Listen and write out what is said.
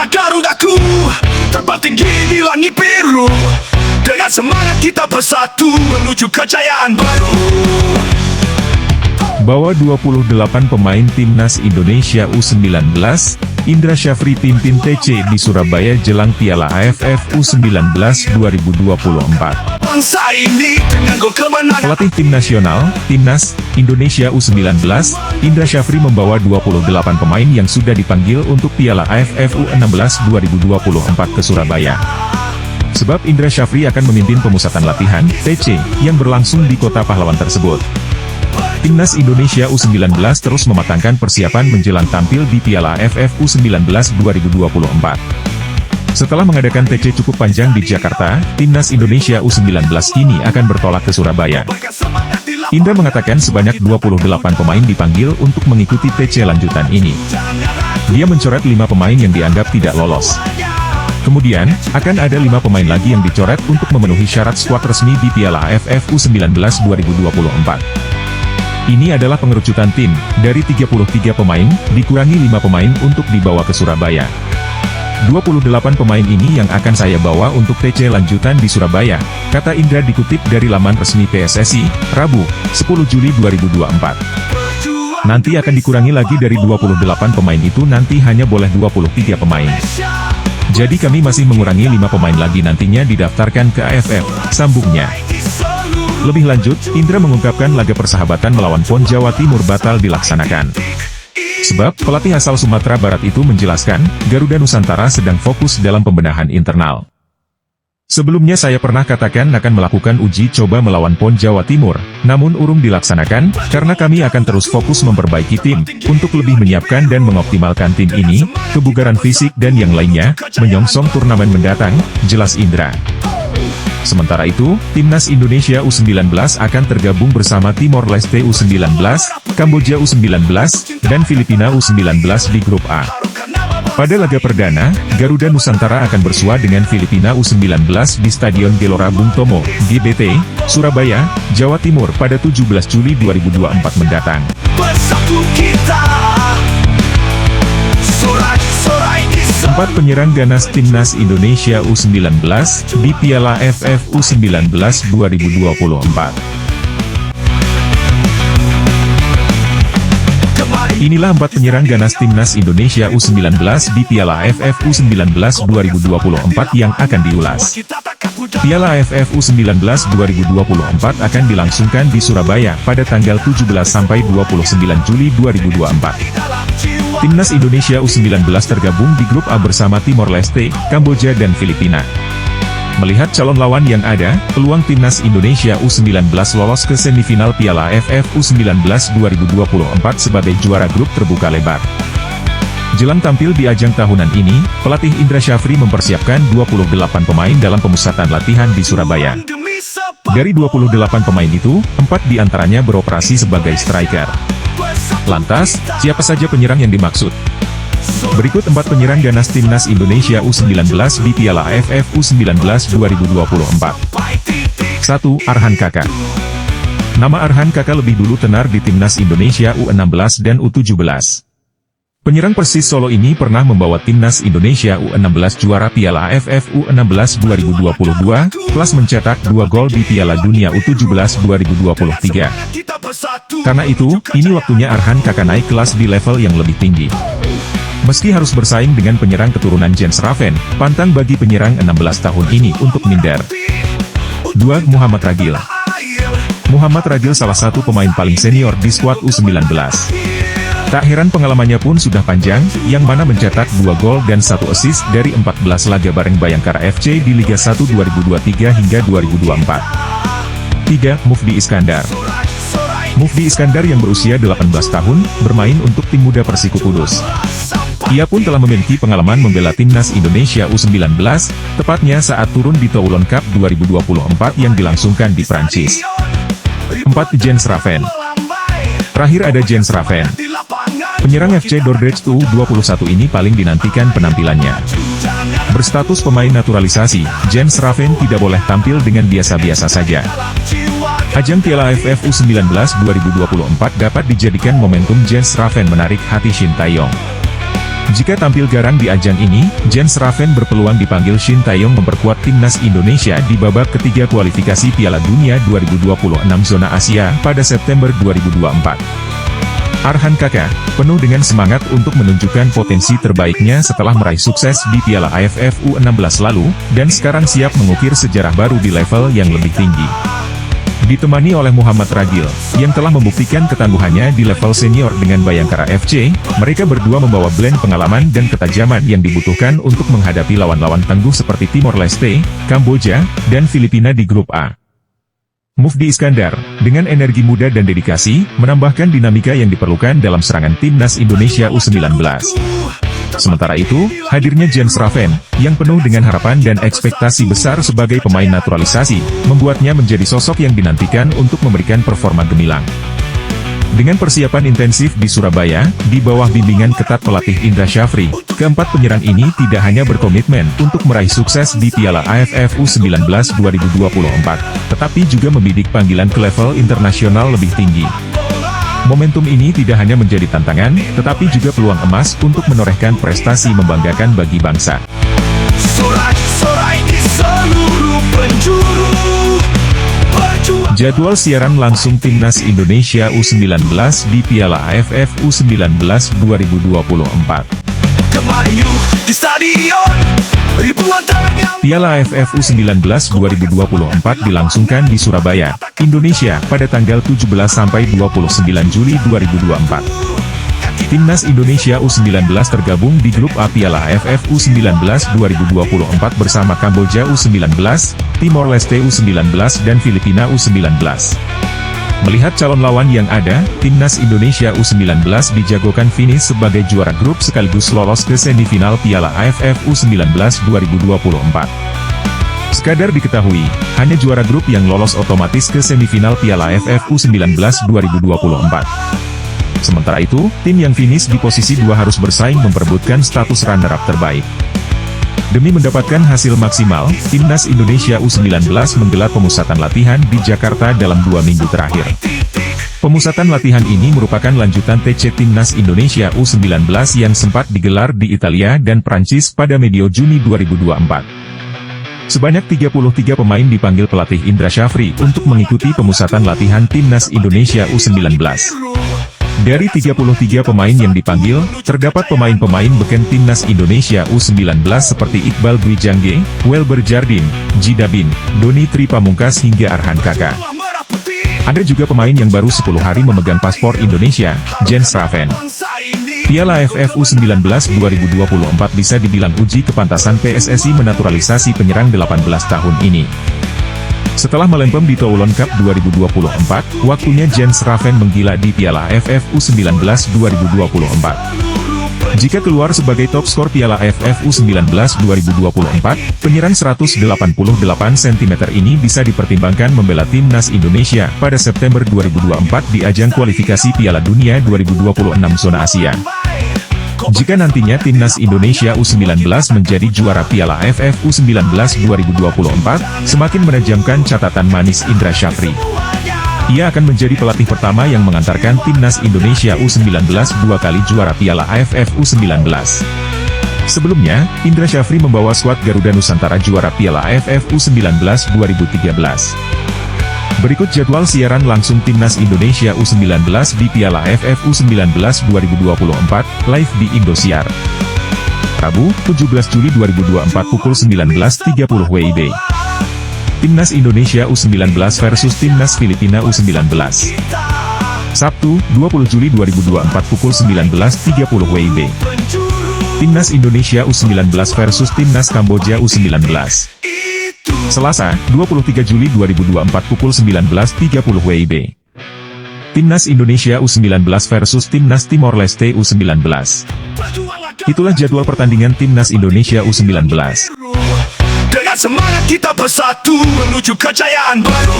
adalah Garudaku, terbang tinggi di langit biru. Dengan semangat kita bersatu menuju kejayaan baru. Bawa 28 pemain Timnas Indonesia U19, Indra Syafri pimpin TC di Surabaya jelang Piala AFF U19 2024. Bangsa ini dengan gol kemenangan. Pelatih tim nasional, Timnas Indonesia U19, Indra Syafri membawa 28 pemain yang sudah dipanggil untuk Piala AFF U16 2024 ke Surabaya. Sebab Indra Syafri akan memimpin pemusatan latihan, TC, yang berlangsung di Kota Pahlawan tersebut. Timnas Indonesia U19 terus mematangkan persiapan menjelang tampil di Piala AFF U19 2024. Setelah mengadakan TC cukup panjang di Jakarta, Timnas Indonesia U19 kini akan bertolak ke Surabaya. Indra mengatakan sebanyak 28 pemain dipanggil untuk mengikuti TC lanjutan ini. Dia mencoret 5 pemain yang dianggap tidak lolos. Kemudian, akan ada 5 pemain lagi yang dicoret untuk memenuhi syarat skuad resmi di Piala AFF U19 2024. Ini adalah pengerucutan tim, dari 33 pemain, dikurangi 5 pemain untuk dibawa ke Surabaya. 28 pemain ini yang akan saya bawa untuk TC lanjutan di Surabaya, kata Indra dikutip dari laman resmi PSSI, Rabu, 10 Juli 2024. Nanti akan dikurangi lagi dari 28 pemain itu nanti hanya boleh 23 pemain. Jadi kami masih mengurangi 5 pemain lagi nantinya didaftarkan ke AFF, sambungnya. Lebih lanjut, Indra mengungkapkan laga persahabatan melawan PON Jawa Timur batal dilaksanakan. Sebab, pelatih asal Sumatera Barat itu menjelaskan, Garuda Nusantara sedang fokus dalam pembenahan internal. Sebelumnya saya pernah katakan akan melakukan uji coba melawan PON Jawa Timur, namun urung dilaksanakan, karena kami akan terus fokus memperbaiki tim, untuk lebih menyiapkan dan mengoptimalkan tim ini, kebugaran fisik dan yang lainnya, menyongsong turnamen mendatang, jelas Indra. Sementara itu, Timnas Indonesia U19 akan tergabung bersama Timor Leste U19, Kamboja U19, dan Filipina U19 di Grup A. Pada laga perdana, Garuda Nusantara akan bersua dengan Filipina U19 di Stadion Gelora Bung Tomo, GBT, Surabaya, Jawa Timur pada 17 Juli 2024 mendatang. Bersatu kita. 4 penyerang ganas Timnas Indonesia U19 di Piala AFF U19 2024. Inilah 4 penyerang ganas Timnas Indonesia U19 di Piala AFF U19 2024 yang akan diulas. Piala AFF U19 2024 akan dilangsungkan di Surabaya pada tanggal 17 sampai 29 Juli 2024. Timnas Indonesia U19 tergabung di Grup A bersama Timor Leste, Kamboja dan Filipina. Melihat calon lawan yang ada, peluang Timnas Indonesia U19 lolos ke semifinal Piala AFF U19 2024 sebagai juara grup terbuka lebar. Jelang tampil di ajang tahunan ini, pelatih Indra Syafri mempersiapkan 28 pemain dalam pemusatan latihan di Surabaya. Dari 28 pemain itu, 4 diantaranya beroperasi sebagai striker. Lantas, siapa saja penyerang yang dimaksud? Berikut 4 penyerang ganas Timnas Indonesia U19 di Piala AFF U19 2024. 1. Arhan Kaka. Nama Arhan Kaka lebih dulu tenar di Timnas Indonesia U16 dan U17. Penyerang Persis Solo ini pernah membawa Timnas Indonesia U16 juara Piala AFF U16 2022, plus mencetak 2 gol di Piala Dunia U17 2023. Karena itu, ini waktunya Arhan Kaka naik kelas di level yang lebih tinggi. Meski harus bersaing dengan penyerang keturunan Jens Raven, pantang bagi penyerang 16 tahun ini untuk minder. 2. Muhammad Ragil. Muhammad Ragil salah satu pemain paling senior di skuad U19. Tak heran pengalamannya pun sudah panjang, yang mana mencetak 2 gol dan 1 assist dari 14 laga bareng Bayangkara FC di Liga 1 2023 hingga 2024. 3. Mufdi Iskandar. Mufdi Iskandar yang berusia 18 tahun, bermain untuk tim muda Persiku Kudus. Ia pun telah memiliki pengalaman membela Timnas Indonesia U19, tepatnya saat turun di Toulon Cup 2024 yang dilangsungkan di Prancis. 4. Jens Raven. Terakhir ada Jens Raven. Penyerang FC Dordrecht U21 ini paling dinantikan penampilannya. Berstatus pemain naturalisasi, Jens Raven tidak boleh tampil dengan biasa-biasa saja. Ajang Piala AFF U19 2024 dapat dijadikan momentum Jens Raven menarik hati Shin Taeyong. Jika tampil garang di ajang ini, Jens Raven berpeluang dipanggil Shin Taeyong memperkuat timnas Indonesia di babak ketiga kualifikasi Piala Dunia 2026 zona Asia pada September 2024. Arhan Kakak, penuh dengan semangat untuk menunjukkan potensi terbaiknya setelah meraih sukses di Piala AFF U16 lalu, dan sekarang siap mengukir sejarah baru di level yang lebih tinggi. Ditemani oleh Muhammad Ragil, yang telah membuktikan ketangguhannya di level senior dengan Bayangkara FC, mereka berdua membawa blend pengalaman dan ketajaman yang dibutuhkan untuk menghadapi lawan-lawan tangguh seperti Timor Leste, Kamboja, dan Filipina di grup A. Mufdi Iskandar, dengan energi muda dan dedikasi, menambahkan dinamika yang diperlukan dalam serangan timnas Indonesia U19. Sementara itu, hadirnya Jens Raven, yang penuh dengan harapan dan ekspektasi besar sebagai pemain naturalisasi, membuatnya menjadi sosok yang dinantikan untuk memberikan performa gemilang. Dengan persiapan intensif di Surabaya, di bawah bimbingan ketat pelatih Indra Syafri, keempat penyerang ini tidak hanya berkomitmen untuk meraih sukses di Piala AFF U19 2024, tetapi juga membidik panggilan ke level internasional lebih tinggi. Momentum ini tidak hanya menjadi tantangan, tetapi juga peluang emas untuk menorehkan prestasi membanggakan bagi bangsa. Sorak-sorai di seluruh penjuru. Jadwal siaran langsung timnas Indonesia U19 di Piala AFF U19 2024. Kemayu di stadion, ribuan tangan. Piala AFF U19 2024 dilangsungkan di Surabaya, Indonesia, pada tanggal 17 sampai 29 Juli 2024. Timnas Indonesia U19 tergabung di grup A Piala AFF U19 2024 bersama Kamboja U19, Timor Leste U19 dan Filipina U19. Melihat calon lawan yang ada, Timnas Indonesia U19 dijagokan finish sebagai juara grup sekaligus lolos ke semifinal Piala AFF U19 2024. Sekadar diketahui, hanya juara grup yang lolos otomatis ke semifinal Piala AFF U19 2024. Sementara itu, tim yang finish di posisi 2 harus bersaing memperebutkan status runner-up terbaik. Demi mendapatkan hasil maksimal, Timnas Indonesia U19 menggelar pemusatan latihan di Jakarta dalam 2 minggu terakhir. Pemusatan latihan ini merupakan lanjutan TC Timnas Indonesia U19 yang sempat digelar di Italia dan Prancis pada medio Juni 2024. Sebanyak 33 pemain dipanggil pelatih Indra Syafri untuk mengikuti pemusatan latihan Timnas Indonesia U19. Dari 33 pemain yang dipanggil, terdapat pemain-pemain beken Timnas Indonesia U19 seperti Iqbal Dwi Jangge, Welber Jardin, Jidabin, Doni Tri Pamungkas hingga Arhan Kakak. Ada juga pemain yang baru 10 hari memegang paspor Indonesia, Jens Raven. Piala AFF U19 2024 bisa dibilang uji kepantasan PSSI menaturalisasi penyerang 18 tahun ini. Setelah melempem di Toulon Cup 2024, waktunya Jens Raven menggila di Piala AFF U19 2024. Jika keluar sebagai top skor Piala AFF U19 2024, penyerang 188 cm ini bisa dipertimbangkan membela timnas Indonesia pada September 2024 di ajang kualifikasi Piala Dunia 2026 zona Asia. Jika nantinya timnas Indonesia U19 menjadi juara Piala AFF U19 2024, semakin menajamkan catatan manis Indra Syafri. Ia akan menjadi pelatih pertama yang mengantarkan timnas Indonesia U19 2 kali juara Piala AFF U19. Sebelumnya, Indra Syafri membawa skuad Garuda Nusantara juara Piala AFF U19 2013. Berikut jadwal siaran langsung Timnas Indonesia U19 di Piala AFF U19 2024, live di Indosiar. Rabu, 17 Juli 2024 pukul 19.30 WIB. Timnas Indonesia U19 versus Timnas Filipina U19. Sabtu, 20 Juli 2024 pukul 19.30 WIB. Timnas Indonesia U19 versus Timnas Kamboja U19. Selasa, 23 Juli 2024 pukul 19.30 WIB. Timnas Indonesia U19 versus Timnas Timor Leste U19. Itulah jadwal pertandingan Timnas Indonesia U19. Dengan semangat kita bersatu menuju kejayaan baru.